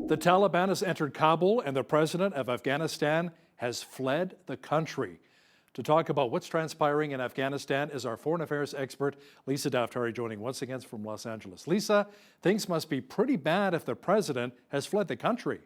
The Taliban has entered Kabul and the president of Afghanistan has fled the country. To talk about what's transpiring in Afghanistan is our foreign affairs expert, Lisa Daftari, joining once again from Los Angeles. Lisa, things must be pretty bad if the president has fled the country.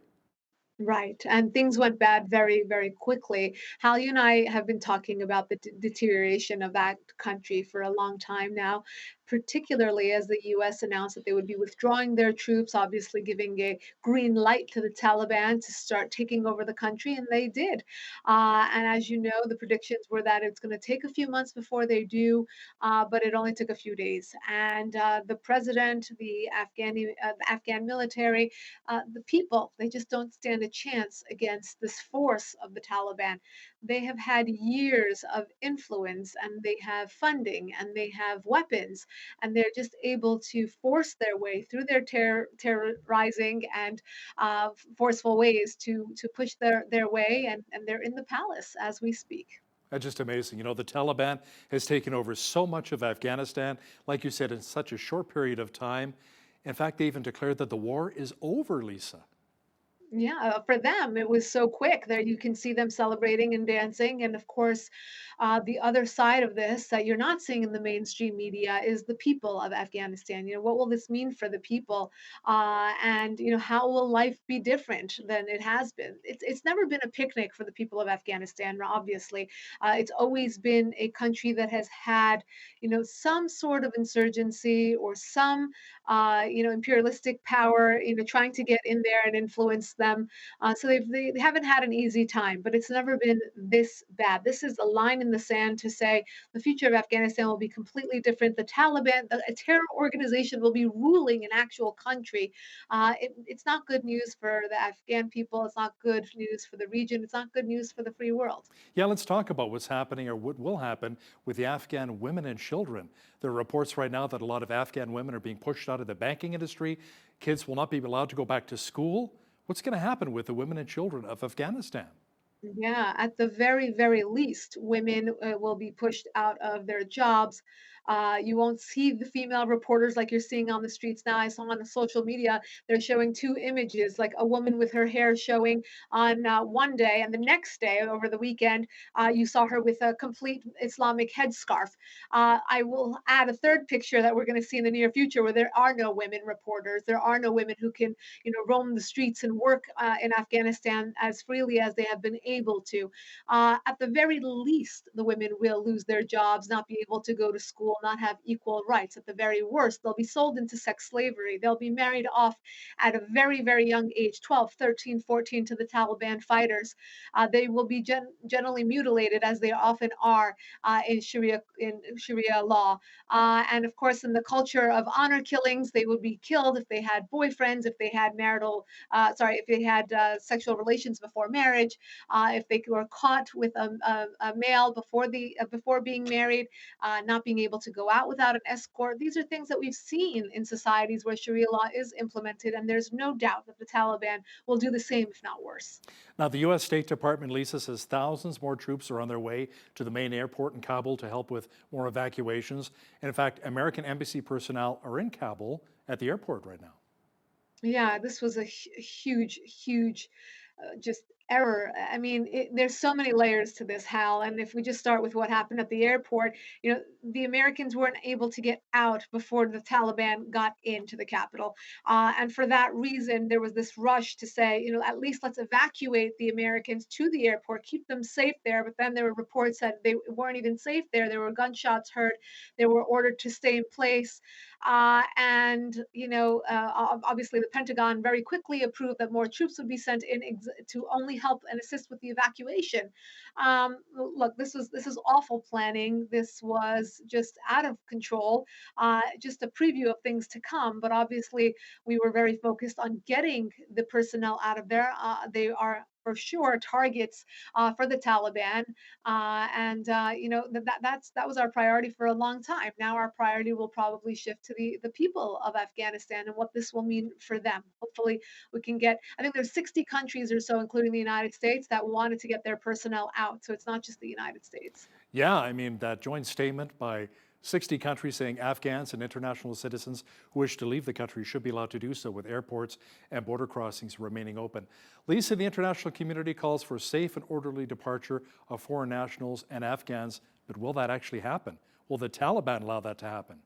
Right. And things went bad very, very quickly. Hal, you and I have been talking about the deterioration of that country for a long time now, particularly as the US announced that they would be withdrawing their troops, obviously giving a green light to the Taliban to start taking over the country, and they did. And as you know, the predictions were that it's going to take a few months before they do, but it only took a few days. And the president, the Afghan military, the people, they just don't stand a chance against this force of the Taliban. They have had years of influence and they have funding and they have weapons, and they're just able to force their way through their terrorizing and forceful ways to push their way, and they're in the palace as we speak. That's just amazing. You know, the Taliban has taken over so much of Afghanistan, like you said, in such a short period of time. In fact, they even declared that the war is over, Lisa. Yeah, for them, it was so quick. There you can see them celebrating and dancing. And of course, the other side of this that you're not seeing in the mainstream media is the people of Afghanistan. What will this mean for the people? And how will life be different than it has been? It's never been a picnic for the people of Afghanistan, obviously. It's always been a country that has had, some sort of insurgency or some imperialistic power, trying to get in there and influence them. So they haven't had an easy time, but it's never been this bad. This is a line in the sand to say the future of Afghanistan will be completely different. The Taliban, a terror organization, will be ruling an actual country. It's not good news for the Afghan people. It's not good news for the region. It's not good news for the free world. Yeah, let's talk about what's happening or what will happen with the Afghan women and children. There are reports right now that a lot of Afghan women are being pushed out of the banking industry. Kids will not be allowed to go back to school. What's going to happen with the women and children of Afghanistan? Yeah, at the very, very least, women will be pushed out of their jobs. You won't see the female reporters like you're seeing on the streets now. I saw on the social media, they're showing two images, like a woman with her hair showing on one day, and the next day, over the weekend, you saw her with a complete Islamic headscarf. I will add a third picture that we're going to see in the near future where there are no women reporters. There are no women who can, roam the streets and work in Afghanistan as freely as they have been able to. At the very least, the women will lose their jobs, not be able to go to school, not have equal rights. At the very worst, they'll be sold into sex slavery. They'll be married off at a very, very young age, 12, 13, 14, to the Taliban fighters. They will be generally mutilated, as they often are in Sharia law. And of course, in the culture of honor killings, they would be killed if they had boyfriends, if they had if they had sexual relations before marriage, if they were caught with a male before being married, not being able to go out without an escort. These are things that we've seen in societies where Sharia law is implemented, and there's no doubt that the Taliban will do the same, if not worse. Now, the U.S. State Department, Lisa, says thousands more troops are on their way to the main airport in Kabul to help with more evacuations. And in fact, American embassy personnel are in Kabul at the airport right now. Yeah, this was a huge, huge, just error. I mean, there's so many layers to this, Hal. And if we just start with what happened at the airport, the Americans weren't able to get out before the Taliban got into the capital. And for that reason, there was this rush to say, at least let's evacuate the Americans to the airport, keep them safe there. But then there were reports that they weren't even safe there. There were gunshots heard. They were ordered to stay in place. Obviously, the Pentagon very quickly approved that more troops would be sent in to only help and assist with the evacuation. Look, this is awful planning. This was just out of control. Just a preview of things to come. But obviously, we were very focused on getting the personnel out of there. They are for sure targets for the Taliban, and that was our priority for a long time. Now our priority will probably shift to the people of Afghanistan and what this will mean for them. Hopefully, we can get. I think there's 60 countries or so, including the United States, that wanted to get their personnel out. So it's not just the United States. Yeah, I mean, that joint statement by 60 countries saying Afghans and international citizens who wish to leave the country should be allowed to do so, with airports and border crossings remaining open. Lisa, the international community calls for safe and orderly departure of foreign nationals and Afghans, but will that actually happen? Will the Taliban allow that to happen?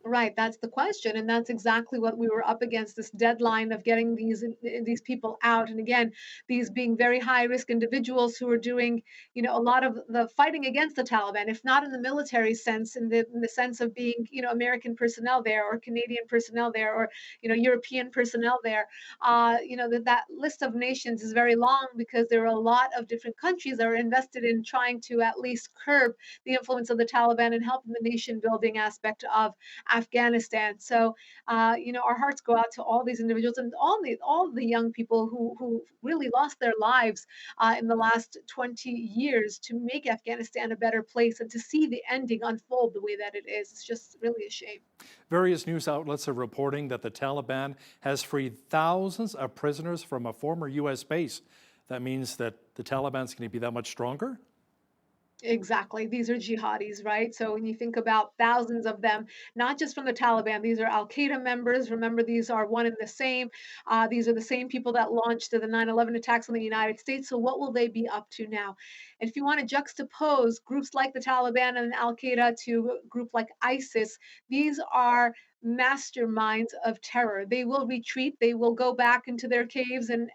Right, that's the question, and that's exactly what we were up against, this deadline of getting these people out. And again, these being very high risk individuals who are doing, a lot of the fighting against the Taliban, if not in the military sense, in the sense of being, American personnel there, or Canadian personnel there, or European personnel there. That list of nations is very long because there are a lot of different countries that are invested in trying to at least curb the influence of the Taliban and help in the nation building aspect of Afghanistan. So, our hearts go out to all these individuals and all the young people who really lost their lives in the last 20 years to make Afghanistan a better place, and to see the ending unfold the way that it is. It's just really a shame. Various news outlets are reporting that the Taliban has freed thousands of prisoners from a former U.S. base. That means that the Taliban's going to be that much stronger? Exactly. These are jihadis, right? So when you think about thousands of them, not just from the Taliban, these are Al Qaeda members. Remember, these are one and the same. These are the same people that launched the 9/11 attacks on the United States. So what will they be up to now? And if you want to juxtapose groups like the Taliban and Al Qaeda to a group like ISIS, these are masterminds of terror. They will retreat. They will go back into their caves and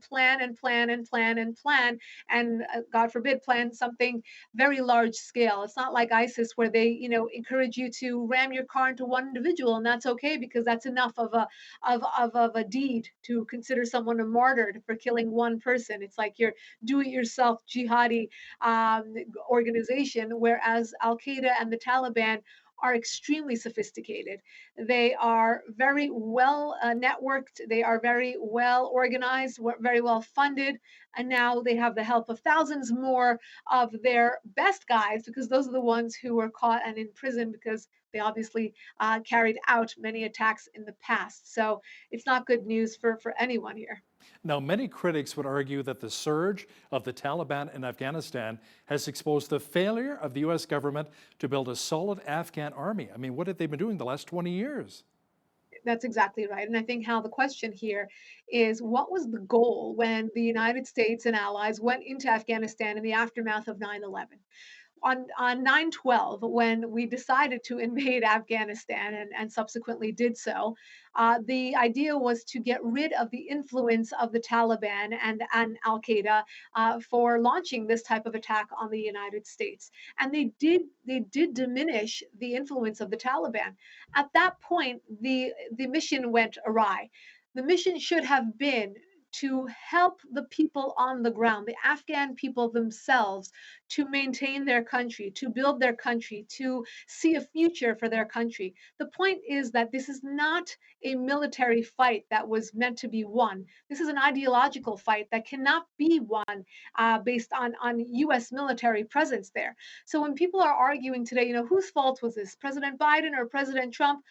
plan and plan and plan and plan and God forbid plan something very large scale. It's not like ISIS where they, encourage you to ram your car into one individual, and that's okay because that's enough of a deed to consider someone a martyr for killing one person. It's like your do-it-yourself jihadi organization, whereas Al Qaeda and the Taliban are extremely sophisticated. They are very well networked. They are very well organized, very well funded, and now they have the help of thousands more of their best guys, because those are the ones who were caught and in prison because they obviously carried out many attacks in the past. So it's not good news for anyone here. Now, many critics would argue that the surge of the Taliban in Afghanistan has exposed the failure of the U.S. government to build a solid Afghan army. I mean, what have they been doing the last 20 years? That's exactly right. And I think how the question here is, what was the goal when the United States and allies went into Afghanistan in the aftermath of 9/11? On 9/12, when we decided to invade Afghanistan and subsequently did so, the idea was to get rid of the influence of the Taliban and Al Qaeda for launching this type of attack on the United States. And they did diminish the influence of the Taliban. At that point, the mission went awry. The mission should have been to help the people on the ground, the Afghan people themselves, to maintain their country, to build their country, to see a future for their country. The point is that this is not a military fight that was meant to be won. This is an ideological fight that cannot be won based on US military presence there. So when people are arguing today, whose fault was this, President Biden or President Trump?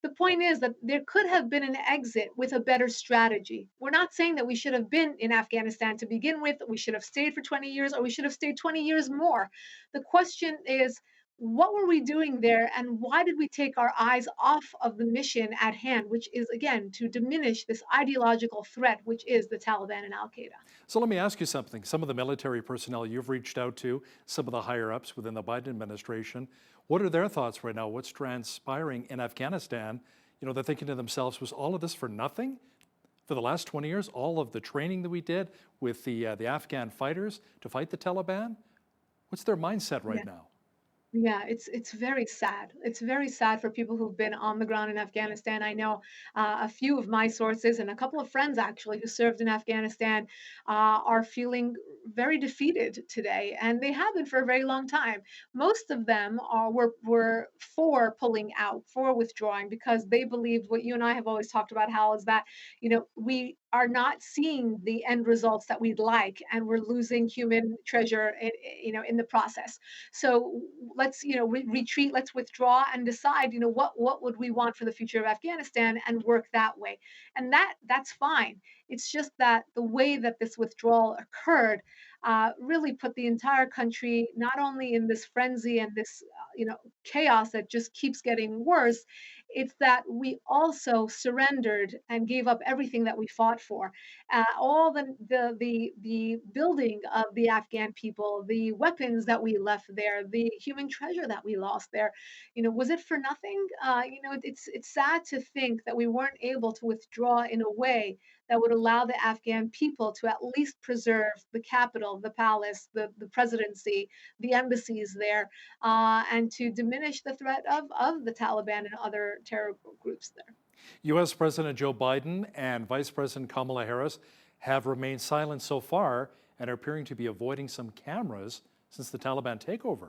The point is that there could have been an exit with a better strategy. We're not saying that we should have been in Afghanistan to begin with, we should have stayed for 20 years, or we should have stayed 20 years more. The question is, what were we doing there, and why did we take our eyes off of the mission at hand, which is, again, to diminish this ideological threat, which is the Taliban and Al Qaeda? So let me ask you something. Some of the military personnel you've reached out to, some of the higher ups within the Biden administration, what are their thoughts right now? What's transpiring in Afghanistan? They're thinking to themselves, was all of this for nothing? For the last 20 years, all of the training that we did with the Afghan fighters to fight the Taliban? What's their mindset right now? Yeah, it's very sad. It's very sad for people who've been on the ground in Afghanistan. I know a few of my sources and a couple of friends actually who served in Afghanistan are feeling very defeated today, and they have been for a very long time. Most of them were for pulling out, for withdrawing, because they believed what you and I have always talked about, Hal, is that we are not seeing the end results that we'd like, and we're losing human treasure in the process. So let's retreat, let's withdraw and decide what would we want for the future of Afghanistan, and work that way. And that's fine. It's just that the way that this withdrawal occurred really put the entire country not only in this frenzy and this chaos that just keeps getting worse. It's that we also surrendered and gave up everything that we fought for. All the building of the Afghan people, the weapons that we left there, the human treasure that we lost there. Was it for nothing? It's sad to think that we weren't able to withdraw in a way that would allow the Afghan people to at least preserve the capital, the palace, the presidency, the embassies there, and to diminish the threat of the Taliban and other terror groups there. U.S. President Joe Biden and Vice President Kamala Harris have remained silent so far and are appearing to be avoiding some cameras since the Taliban takeover.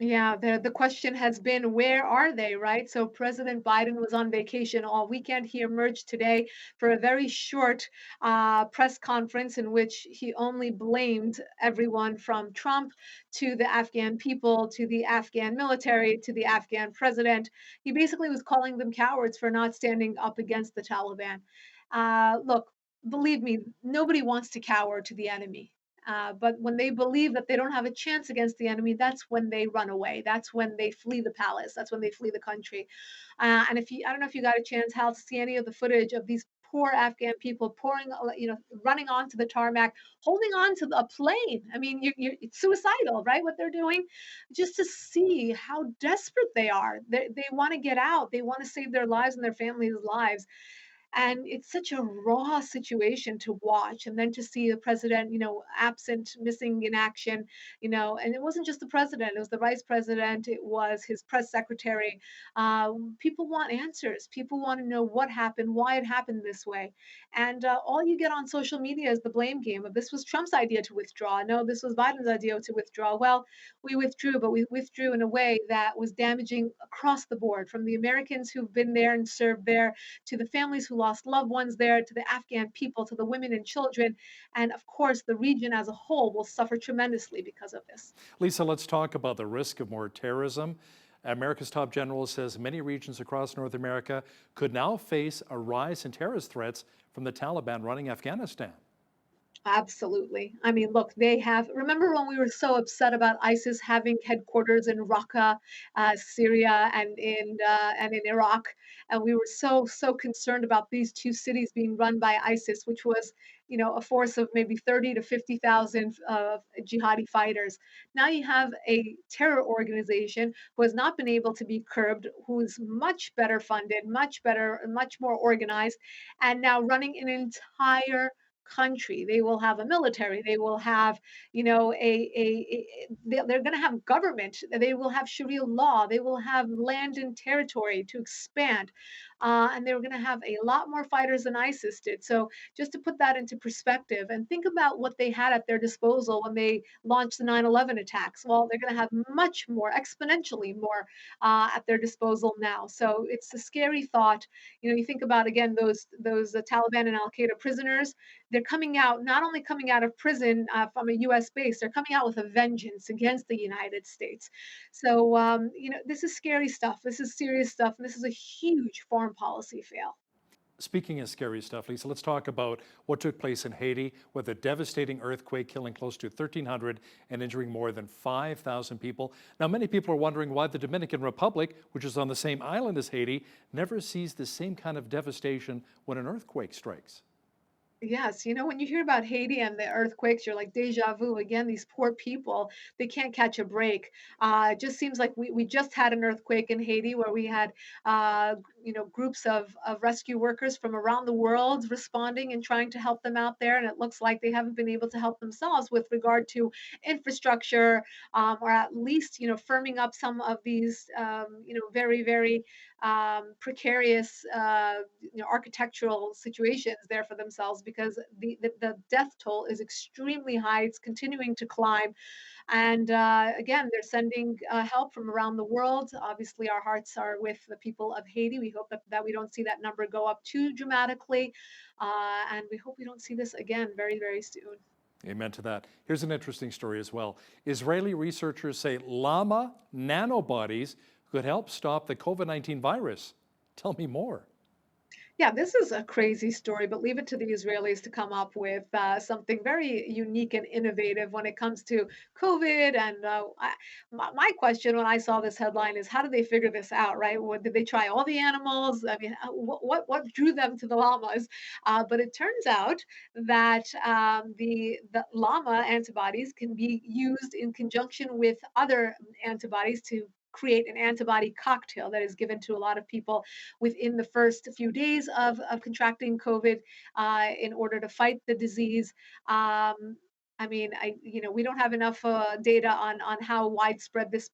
Yeah, the question has been, where are they, right? So President Biden was on vacation all weekend. He emerged today for a very short press conference in which he only blamed everyone from Trump to the Afghan people, to the Afghan military, to the Afghan president. He basically was calling them cowards for not standing up against the Taliban. Look, believe me, nobody wants to cower to the enemy. But when they believe that they don't have a chance against the enemy, that's when they run away. That's when they flee the palace. That's when they flee the country. And if you, I don't know if you got a chance, Hal, to see any of the footage of these poor Afghan people pouring, running onto the tarmac, holding on to a plane. I mean, it's suicidal, right? What they're doing, just to see how desperate they are. They want to get out. They want to save their lives and their families' lives. And it's such a raw situation to watch, and then to see the president absent, missing in action. And it wasn't just the president, it was the vice president, it was his press secretary. People want answers, people want to know what happened, why it happened this way. And all you get on social media is the blame game of, this was Trump's idea to withdraw, no, this was Biden's idea to withdraw. Well, we withdrew, but we withdrew in a way that was damaging across the board, from the Americans who've been there and served there, to the families who lost loved ones there, to the Afghan people, to the women and children. And of course, the region as a whole will suffer tremendously because of this. Lisa, let's talk about the risk of more terrorism. America's top general says many regions across North America could now face a rise in terrorist threats from the Taliban running Afghanistan. Absolutely. I mean, look, they have. Remember when we were so upset about ISIS having headquarters in Raqqa, Syria, and in Iraq, and we were so concerned about these two cities being run by ISIS, which was, a force of maybe 30 to 50,000 jihadi fighters. Now you have a terror organization who has not been able to be curbed, who is much better funded, much better, much more organized, and now running an entire country. They will have a military. They will have, they're going to have government. They will have Sharia law. They will have land and territory to expand. And they're going to have a lot more fighters than ISIS did. So just to put that into perspective, and think about what they had at their disposal when they launched the 9/11 attacks. Well, they're going to have much more, exponentially more, at their disposal now. So it's a scary thought. You think about, again, those Taliban and Al Qaeda prisoners. They're coming out, not only coming out of prison from a U.S. base, they're coming out with a vengeance against the United States. So, this is scary stuff. This is serious stuff. And this is a huge foreign policy fail. Speaking of scary stuff, Lisa, let's talk about what took place in Haiti with a devastating earthquake killing close to 1,300 and injuring more than 5,000 people. Now, many people are wondering why the Dominican Republic, which is on the same island as Haiti, never sees the same kind of devastation when an earthquake strikes. Yes, when you hear about Haiti and the earthquakes, you're like deja vu. Again, these poor people, they can't catch a break. It just seems like we just had an earthquake in Haiti where we had, groups of rescue workers from around the world responding and trying to help them out there. And it looks like they haven't been able to help themselves with regard to infrastructure, or at least, firming up some of these, very, very precarious, architectural situations there for themselves, because the death toll is extremely high. It's continuing to climb. And again, they're sending help from around the world. Obviously, our hearts are with the people of Haiti. We hope that we don't see that number go up too dramatically. And we hope we don't see this again very, very soon. Amen to that. Here's an interesting story as well. Israeli researchers say llama nanobodies could help stop the COVID-19 virus. Tell me more. Yeah, this is a crazy story, but leave it to the Israelis to come up with something very unique and innovative when it comes to COVID. And my question when I saw this headline is, how did they figure this out? Right? What, did they try all the animals? I mean, what drew them to the llamas? But it turns out that the llama antibodies can be used in conjunction with other antibodies to create an antibody cocktail that is given to a lot of people within the first few days of contracting COVID in order to fight the disease. I mean, we don't have enough data on how widespread this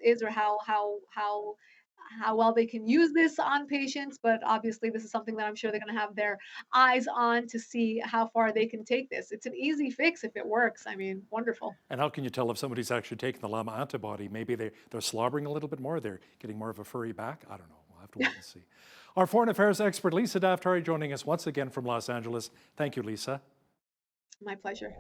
is or how well they can use this on patients, but obviously this is something that I'm sure they're going to have their eyes on to see how far they can take this. It's an easy fix if it works. I mean, wonderful. And how can you tell if somebody's actually taking the llama antibody? Maybe they're slobbering a little bit more, they're getting more of a furry back. I don't know. We'll have to wait and see. Our foreign affairs expert, Lisa Daftari, joining us once again from Los Angeles. Thank you, Lisa. My pleasure.